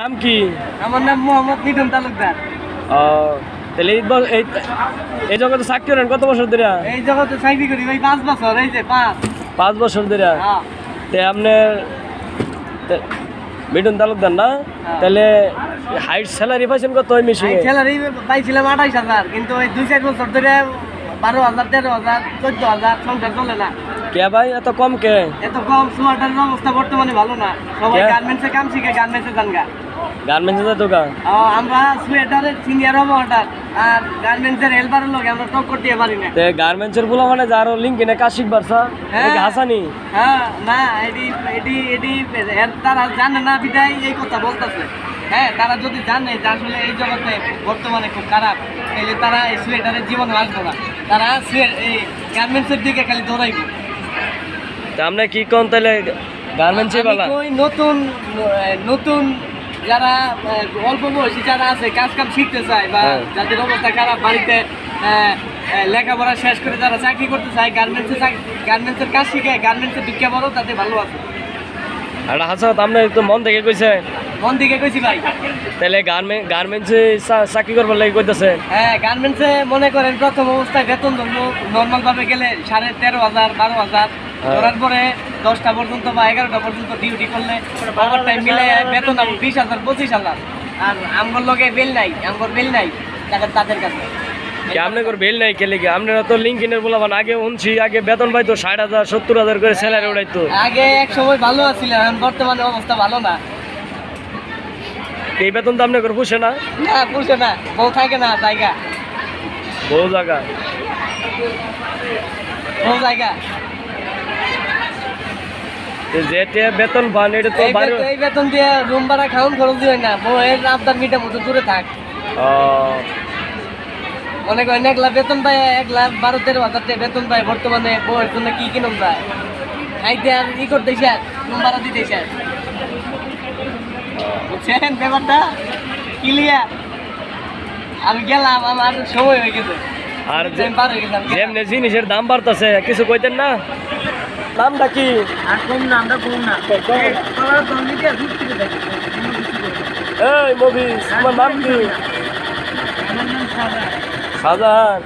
নাম কি? আমার নাম মোহাম্মদ মিঠুন তালুকদার। ও তাহলে এই জগতে চাকরি করেন কত বছর ধরে? এই জগতে চাকরি করি ভাই 5 বছর। এই যে 5 বছর ধরে। হ্যাঁ। তে আপনার মিঠুন তালুকদার না? তাহলে হাইট স্যালারি পাইছেন কত ওই মেশিনে? স্যালারি পাইছিলাম 28,000, কিন্তু ওই 2-4 বছর ধরে 12,000, 13,000, 14,000 সংসার চলে না। কে ভাই এত কম কে? এত কম। সোয়াটারের অবস্থা বর্তমানে ভালো না। সবাই গার্মেন্টসে কাম শিখে গার্মেন্টসে যানগা। গার্মেন্টসে তো দোকান। আমরা সোয়েটারের সিনিয়র হবো অর্ডার, আর গার্মেন্টসের হেল্পারের লোক আমরা টক্কর দিয়ে পারি না। গার্মেন্টসের বলা মানে যারও লিঙ্ক কিনে কাজ শিখবার হাসানি। হ্যাঁ না, এটি তারা জানে না বিদায় এই কথা বলতেছে। হ্যাঁ, তারা যদি জানে যে আসলে এই জগতে বর্তমানে খুব খারাপ, তাহলে তারা এই সোয়েটারের জীবন আসবে না। তারা এই গার্মেন্টসের দিকে খালি দৌড়াইব। তা আমরা কি কোন তাহলে গার্মেন্টসে বলা নতুন নতুন যারা অল্প বয়সী যারা আছে কাজ কাম শিখতে চায়, বা যাদের অবস্থা খারাপ, বাড়িতে লেখাপড়া শেষ করে যারা চাকরি করতে চায়, গার্মেন্টসের কাজ শিখে গার্মেন্টসে ভিক্ষা বড়, তাতে ভালো আছে। আর হাসাত আপনি একটু মন থেকে কইছে? মন থেকে কইছি ভাই। তাহলে গার্মেন্টসে চাকরি করবার লাগে কইতেছে? হ্যাঁ, গার্মেন্টসে মনে করেন প্রথম অবস্থায় বেতন ধরবো নর্মাল ভাবে গেলে 13,500, 12,000, ধরার পরে 10টা পর্যন্ত বা 11টা পর্যন্ত ডিউটি করলে ওভার টাইম মিলে বেতন 20,000, 25,000। আর আমগর লগে বেল নাই, আমগর বেল নাই তাদের কাছে। আপনি বেল নাই কে লিখে? আপনারা তো লিঙ্কিনের বলাবান আগে উনছি, আগে বেতন পাইতো 60,000, 70,000 করে স্যালারি উড়াইতো। আগে এক সময় ভালো আছিল, বর্তমানে অবস্থা ভালো না। এই বেতন তো আপনার পুষে না? না, পুষে না। বউ থাকে না জায়গা, বহু জায়গা বউ জায়গা। যেটা বেতন পান এটা তো এই বেতন দিয়ে রুম ভাড়া খাওয়ান খরচ হয় না। বউয়ের আবদার মিটা মতো দূরে থাক। মনে করেন 1 লাখ বেতন পায়, 1,12,000-13,000 বেতন পায়, বর্তমানে বউয়ের জন্য কি কিনুন যায়, খাইতে আর করতে চায়, রুম ভাড়া দিতে চায়। বুঝছেন ব্যাপারটা ক্লিয়ার? আমি গেলাম, আমার সময় হয়ে গেছে। আর যেমনি জিনিসের দাম বাড়তেছে, কিছু কইতেন না? নামটা কি? আর কম না, আমরা কম না। এই মবিস, তোমার নাম কি? আমার নাম সাজা। শাহজাহান।